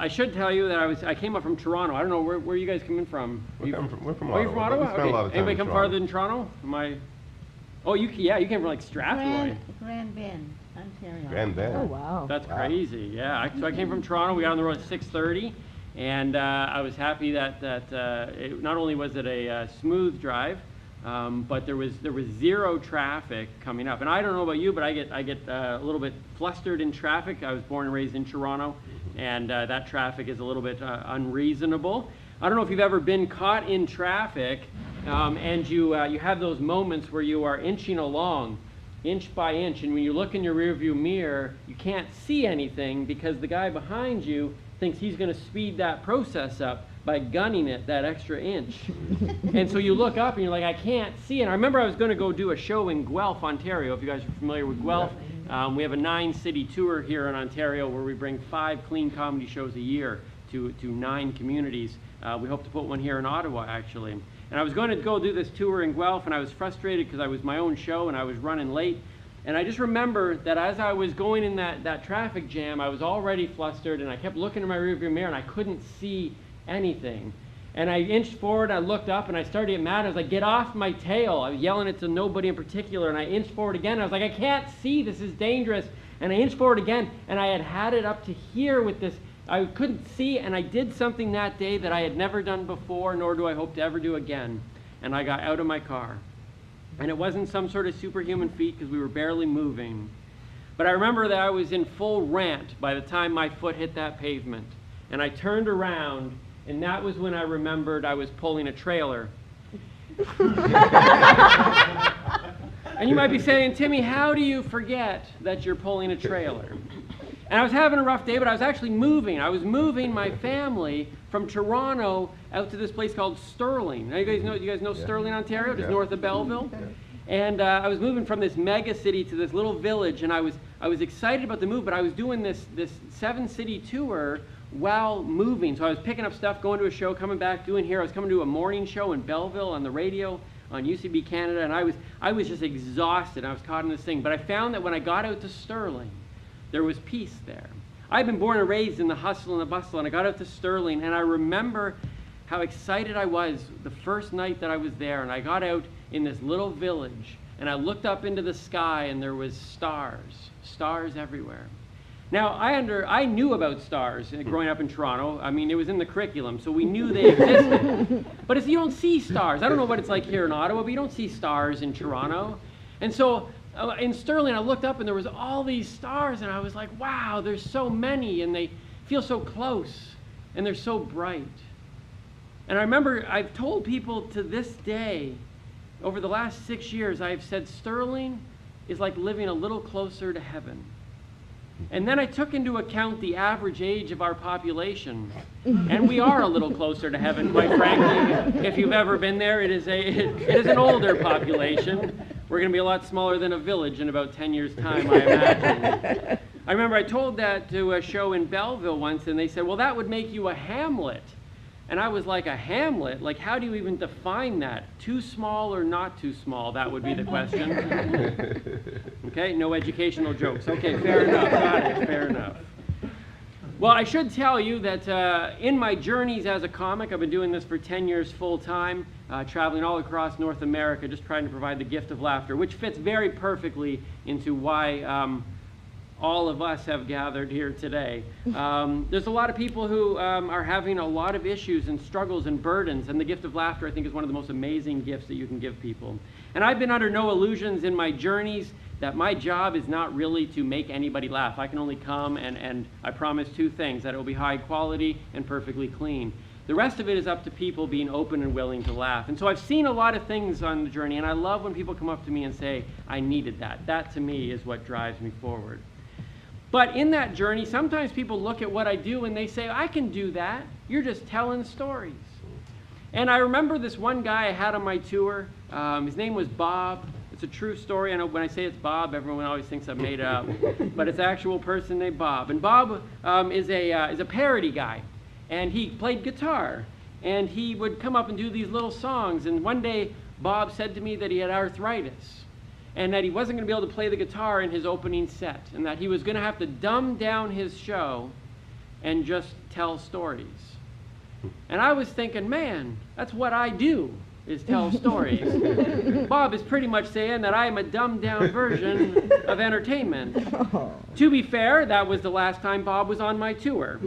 I should tell you that I came up from Toronto. I don't know where you guys coming from. We're from Oh, you're from Ottawa? We spend a lot of time Anybody in come Toronto. farther than Toronto? Am I? Oh, you came from like Strathroy. Grand Bend, Ontario. Grand Bend. Oh, wow. That's crazy. Yeah. So I came from Toronto. We got on the road at 6:30, and I was happy that it, not only was it a smooth drive, but there was zero traffic coming up. And I don't know about you, but I get a little bit flustered in traffic. I was born and raised in Toronto, and that traffic is a little bit unreasonable. I don't know if you've ever been caught in traffic, and you have those moments where you are inching along, inch by inch, and when you look in your rearview mirror, you can't see anything because the guy behind you thinks he's going to speed that process up by gunning it that extra inch. And so you look up and you're like, I can't see. And I remember I was going to go do a show in Guelph, Ontario. If you guys are familiar with Guelph, we have a 9-city tour here in Ontario where we bring 5 clean comedy shows a year to 9 communities. We hope to put one here in Ottawa, actually. And I was going to go do this tour in Guelph, and I was frustrated because I was my own show and I was running late. And I just remember that as I was going in that traffic jam, I was already flustered, and I kept looking in my rearview mirror, and I couldn't see anything. And I inched forward, I looked up, and I started to get mad. I was like, get off my tail. I was yelling it to nobody in particular, and I inched forward again. I was like, I can't see, this is dangerous. And I inched forward again, and I had it up to here with this. I couldn't see, and I did something that day that I had never done before, nor do I hope to ever do again. And I got out of my car. And it wasn't some sort of superhuman feat because we were barely moving. But I remember that I was in full rant by the time my foot hit that pavement. And I turned around, and that was when I remembered I was pulling a trailer. And you might be saying, Timmy, how do you forget that you're pulling a trailer? And I was having a rough day, but I was actually moving. I was moving my family from Toronto out to this place called Sterling. Now, you guys know Sterling, Ontario, just north of Belleville? And I was moving from this mega city to this little village, and I was excited about the move, but I was doing this 7-city tour while moving. So I was picking up stuff, going to a show, coming back, doing here. I was coming to a morning show in Belleville on the radio on UCB Canada, and I was just exhausted. I was caught in this thing. But I found that when I got out to Sterling, there was peace there. I'd been born and raised in the hustle and the bustle, and I got out to Sterling, and I remember how excited I was the first night that I was there, and I got out in this little village, and I looked up into the sky, and there was stars everywhere. Now, I knew about stars growing up in Toronto. I mean, it was in the curriculum, so we knew they existed. But if you don't see stars, I don't know what it's like here in Ottawa, but you don't see stars in Toronto. And so in Sterling, I looked up, and there was all these stars, and I was like, wow, there's so many, and they feel so close, and they're so bright. And I remember I've told people to this day, over the last 6 years, I've said Sterling is like living a little closer to heaven. And then I took into account the average age of our population, and we are a little closer to heaven, quite frankly. If you've ever been there, it is an older population. We're going to be a lot smaller than a village in about 10 years' time, I imagine. I remember I told that to a show in Belleville once, and they said, well, that would make you a hamlet. And I was like, a hamlet? Like, how do you even define that? Too small or not too small? That would be the question. Okay, no educational jokes. Okay, fair enough. Got it, fair enough. Well, I should tell you that in my journeys as a comic, I've been doing this for 10 years full time, traveling all across North America, just trying to provide the gift of laughter, which fits very perfectly into why all of us have gathered here today. There's a lot of people who are having a lot of issues and struggles and burdens, and the gift of laughter, I think, is one of the most amazing gifts that you can give people. And I've been under no illusions in my journeys that my job is not really to make anybody laugh. I can only come and I promise 2 things, that it will be high quality and perfectly clean. The rest of it is up to people being open and willing to laugh. And so I've seen a lot of things on the journey, and I love when people come up to me and say, I needed that. That, to me, is what drives me forward. But in that journey, sometimes people look at what I do and they say, I can do that. You're just telling stories. And I remember this one guy I had on my tour. His name was Bob. It's a true story. I know when I say it's Bob, everyone always thinks I made it up. But it's an actual person named Bob. And Bob is a parody guy. And he played guitar. And he would come up and do these little songs. And one day, Bob said to me that he had arthritis, and that he wasn't going to be able to play the guitar in his opening set, and that he was going to have to dumb down his show and just tell stories. And I was thinking, man, that's what I do, is tell stories. Bob is pretty much saying that I am a dumbed-down version of entertainment. To be fair, that was the last time Bob was on my tour.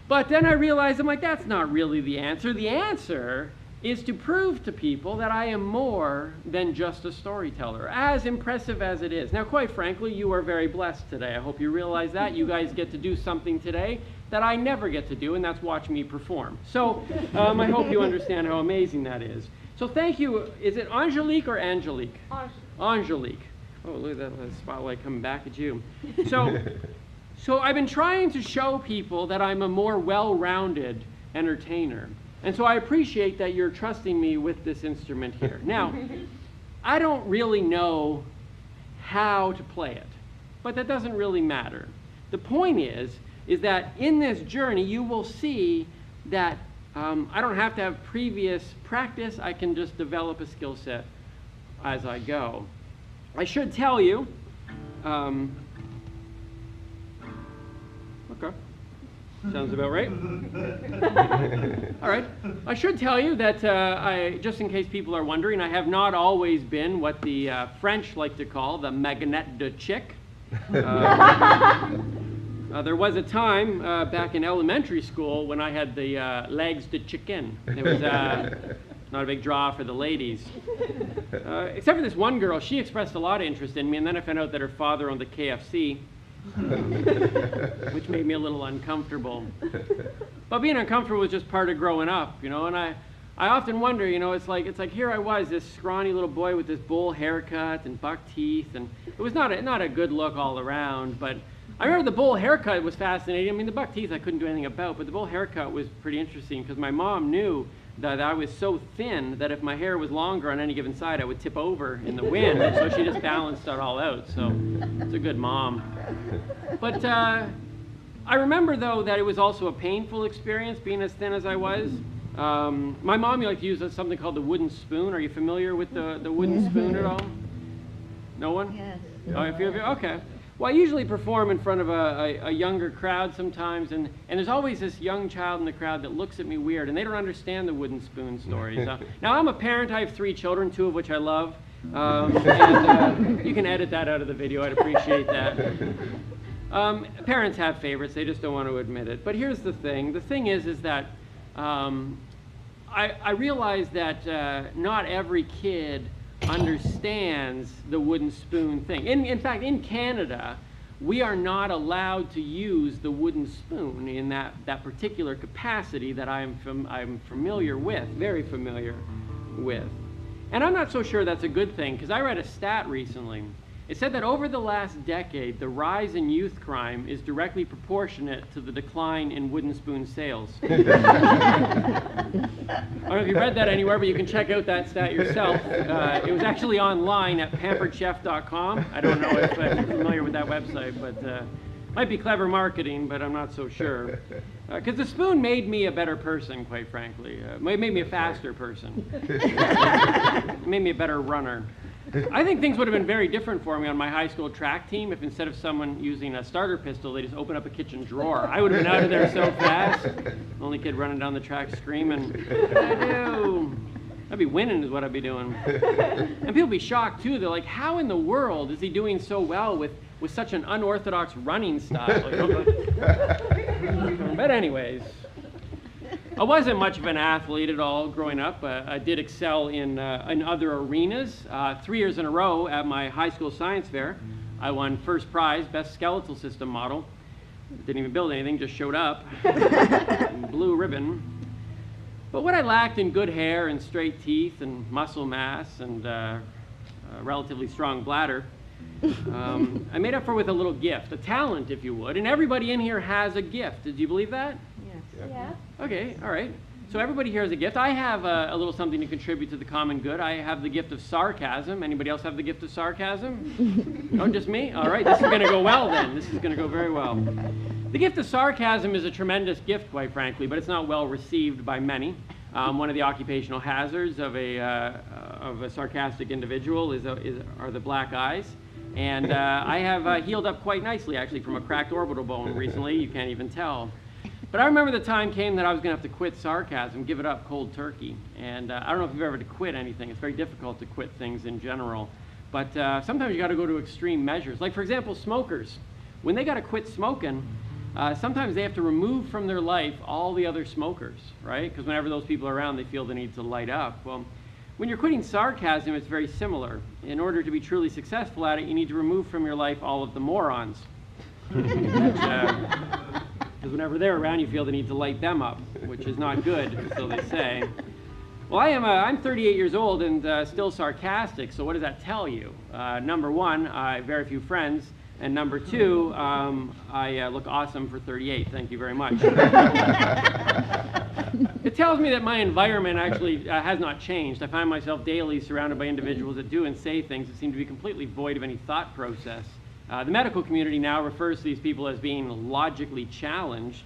But then I realized, I'm like, that's not really the answer. The answer is to prove to people that I am more than just a storyteller, as impressive as it is. Now, quite frankly, you are very blessed today. I hope you realize that. You guys get to do something today that I never get to do, and that's watch me perform. So I hope you understand how amazing that is. So thank you. Is it Angelique or Angelique? Angelique. Oh, look at that spotlight coming back at you. So I've been trying to show people that I'm a more well-rounded entertainer. And so I appreciate that you're trusting me with this instrument here. Now, I don't really know how to play it, but that doesn't really matter. The point is that in this journey, you will see that I don't have to have previous practice. I can just develop a skill set as I go. I should tell you, okay. Sounds about right. All right. I should tell you that just in case people are wondering, I have not always been what the French like to call the magnette de chick. There was a time back in elementary school when I had the legs de chicken. It was not a big draw for the ladies. Except for this one girl, she expressed a lot of interest in me, and then I found out that her father owned the KFC. Which made me a little uncomfortable. But being uncomfortable was just part of growing up, you know, and I often wonder, you know, it's like here I was, this scrawny little boy with this bowl haircut and buck teeth, and it was not a good look all around, but I remember the bowl haircut was fascinating. I mean, the buck teeth I couldn't do anything about, but the bowl haircut was pretty interesting because my mom knew that I was so thin that if my hair was longer on any given side, I would tip over in the wind, and so she just balanced it all out, so it's a good mom. But I remember, though, that it was also a painful experience being as thin as I was. My mom liked to use something called the wooden spoon. Are you familiar with the wooden spoon at all? No one? Yes. Oh, a few of you? Okay. Well, I usually perform in front of a younger crowd sometimes, and there's always this young child in the crowd that looks at me weird, and they don't understand the wooden spoon stories. Now, I'm a parent. I have 3 children, 2 of which I love, and you can edit that out of the video. I'd appreciate that. Parents have favorites. They just don't want to admit it. But here's the thing. The thing is that I realize that not every kid understands the wooden spoon thing. In fact, in Canada, we are not allowed to use the wooden spoon in that particular capacity that I'm familiar with, very familiar with. And I'm not so sure that's a good thing, because I read a stat recently. It said that over the last decade, the rise in youth crime is directly proportionate to the decline in wooden spoon sales. I don't know if you read that anywhere, but you can check out that stat yourself. It was actually online at pamperedchef.com. I don't know if you're familiar with that website, but might be clever marketing, but I'm not so sure. Because the spoon made me a better person, quite frankly. It made me a faster person. It made me a better runner. I think things would have been very different for me on my high school track team if instead of someone using a starter pistol, they just open up a kitchen drawer. I would have been out of there so fast. Only kid running down the track screaming, "I do." I'd be winning is what I'd be doing. And people would be shocked too. They're like, how in the world is he doing so well with such an unorthodox running style? But anyways, I wasn't much of an athlete at all growing up. I did excel in other arenas. 3 years in a row at my high school science fair, I won first prize, best skeletal system model. Didn't even build anything, just showed up. Blue ribbon. But what I lacked in good hair and straight teeth and muscle mass and a relatively strong bladder, I made up for with a little gift, a talent, if you would. And everybody in here has a gift. Did you believe that? Yes. Yeah. Okay, all right. So everybody here has a gift. I have a little something to contribute to the common good. I have the gift of sarcasm. Anybody else have the gift of sarcasm? No, just me? All right, this is going to go well then. This is going to go very well. The gift of sarcasm is a tremendous gift, quite frankly, but it's not well received by many. One of the occupational hazards of a sarcastic individual are the black eyes. And I have healed up quite nicely, actually, from a cracked orbital bone recently. You can't even tell. But I remember the time came that I was going to have to quit sarcasm, give it up cold turkey. And I don't know if you've ever had to quit anything. It's very difficult to quit things in general. But sometimes you got to go to extreme measures. Like, for example, smokers. When they got to quit smoking, sometimes they have to remove from their life all the other smokers, right? Because whenever those people are around, they feel the need to light up. Well, when you're quitting sarcasm, it's very similar. In order to be truly successful at it, you need to remove from your life all of the morons. Because whenever they're around, you feel the need to light them up, which is not good, so they say. Well, I'm 38 years old and still sarcastic, so what does that tell you? Number one, I have very few friends, and number two, I look awesome for 38. Thank you very much. It tells me that my environment actually has not changed. I find myself daily surrounded by individuals that do and say things that seem to be completely void of any thought process. The medical community now refers to these people as being logically challenged.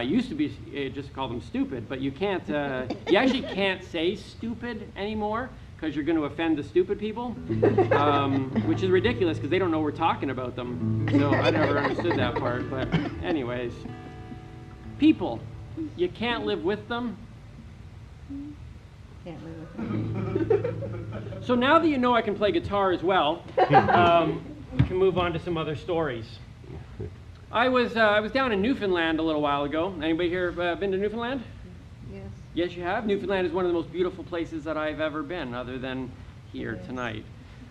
Used to be just call them stupid, but you can't. You actually can't say stupid anymore because you're going to offend the stupid people, which is ridiculous because they don't know we're talking about them. So I never understood that part. But anyways, people, you can't live with them. Can't live with them. So now that you know I can play guitar as well, we can move on to some other stories. I was down in Newfoundland a little while ago. Anybody here been to Newfoundland? Yes. Yes, you have? Newfoundland is one of the most beautiful places that I've ever been, other than here tonight.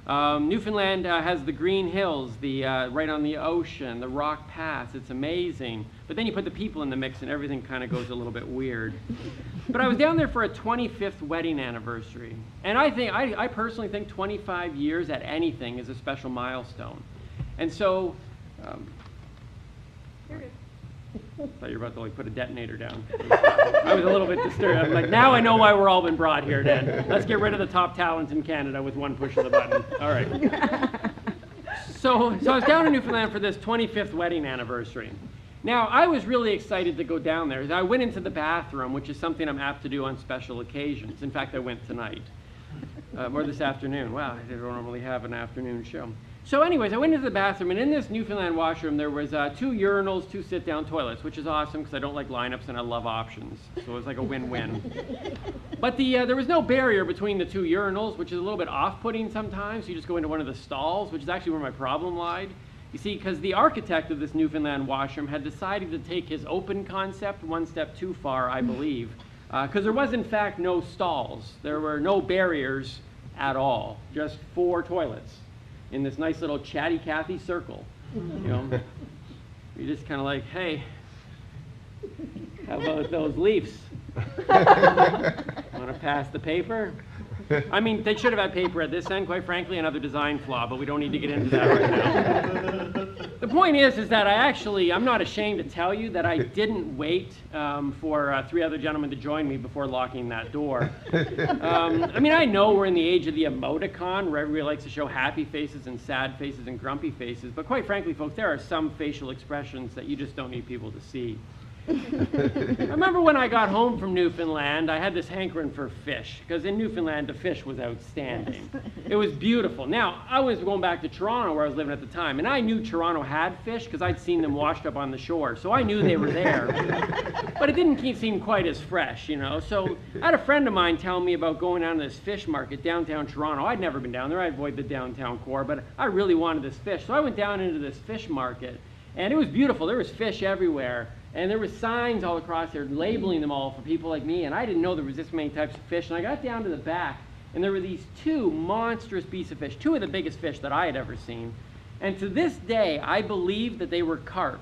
Newfoundland has the green hills, right on the ocean, the rock paths. It's amazing. But then you put the people in the mix and everything kind of goes a little bit weird. But I was down there for a 25th wedding anniversary. And I personally think 25 years at anything is a special milestone. And so, I thought you were about to put a detonator down. I was a little bit disturbed. I'm like, now I know why we're all been brought here, Dan. Let's get rid of the top talent in Canada with one push of the button. All right. So I was down in Newfoundland for this 25th wedding anniversary. Now, I was really excited to go down there. I went into the bathroom, which is something I'm apt to do on special occasions. In fact, I went tonight, or this afternoon. Wow, I don't normally have an afternoon show. So anyways, I went into the bathroom, and in this Newfoundland washroom, there was 2 urinals, 2 sit-down toilets, which is awesome because I don't like lineups and I love options. So it was like a win-win. But there was no barrier between the 2 urinals, which is a little bit off-putting sometimes. You just go into one of the stalls, which is actually where my problem lied. You see, because the architect of this Newfoundland washroom had decided to take his open concept one step too far, I believe. Because there was, in fact, no stalls. There were no barriers at all, just 4 toilets in this nice little chatty Cathy circle. You know, you're just kind of like, hey, how about those Leafs? Want to pass the paper? I mean, they should have had paper at this end, quite frankly, another design flaw, but we don't need to get into that right now. The point is that I'm not ashamed to tell you that I didn't wait for 3 other gentlemen to join me before locking that door. I mean, I know we're in the age of the emoticon, where everybody likes to show happy faces and sad faces and grumpy faces, but quite frankly, folks, there are some facial expressions that you just don't need people to see. I remember when I got home from Newfoundland, I had this hankering for fish, because in Newfoundland, the fish was outstanding. It was beautiful. Now, I was going back to Toronto, where I was living at the time, and I knew Toronto had fish, because I'd seen them washed up on the shore, so I knew they were there. But it didn't seem quite as fresh, you know, so I had a friend of mine tell me about going down to this fish market downtown Toronto. I'd never been down there. I avoid the downtown core, but I really wanted this fish, so I went down into this fish market, and it was beautiful. There was fish everywhere. And there were signs all across there labeling them all for people like me, and I didn't know there was this many types of fish. And I got down to the back, and there were these 2 monstrous pieces of fish, 2 of the biggest fish that I had ever seen. And to this day, I believe that they were carp.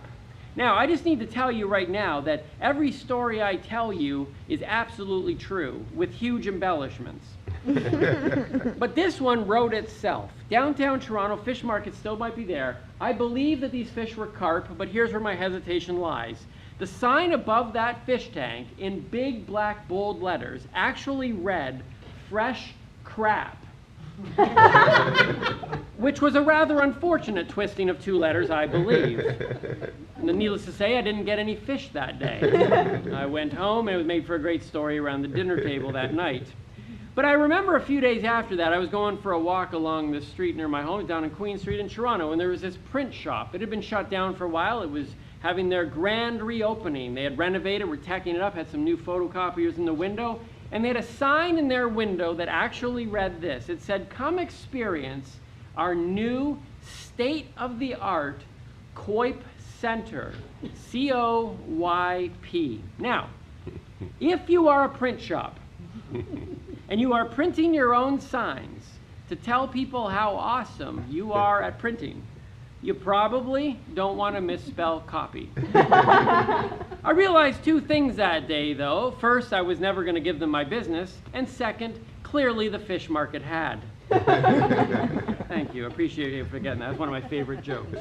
Now, I just need to tell you right now that every story I tell you is absolutely true, with huge embellishments. But this one wrote itself. Downtown Toronto, fish market still might be there. I believe that these fish were carp, but here's where my hesitation lies. The sign above that fish tank, in big black bold letters, actually read, "Fresh crap." Which was a rather unfortunate twisting of 2 letters, I believe. And needless to say, I didn't get any fish that day. I went home, and it was made for a great story around the dinner table that night. But I remember a few days after that, I was going for a walk along the street near my home, down on Queen Street in Toronto, and there was this print shop. It had been shut down for a while. It was having their grand reopening. They had renovated, were teching it up, had some new photocopiers in the window, and they had a sign in their window that actually read this. It said, "Come experience our new state-of-the-art COYP Center, COYP. Now, if you are a print shop, and you are printing your own signs to tell people how awesome you are at printing, you probably don't want to misspell copy. I realized two things that day, though. First, I was never going to give them my business, and second, clearly the fish market had. Thank you. I appreciate you for getting that. That's one of my favorite jokes.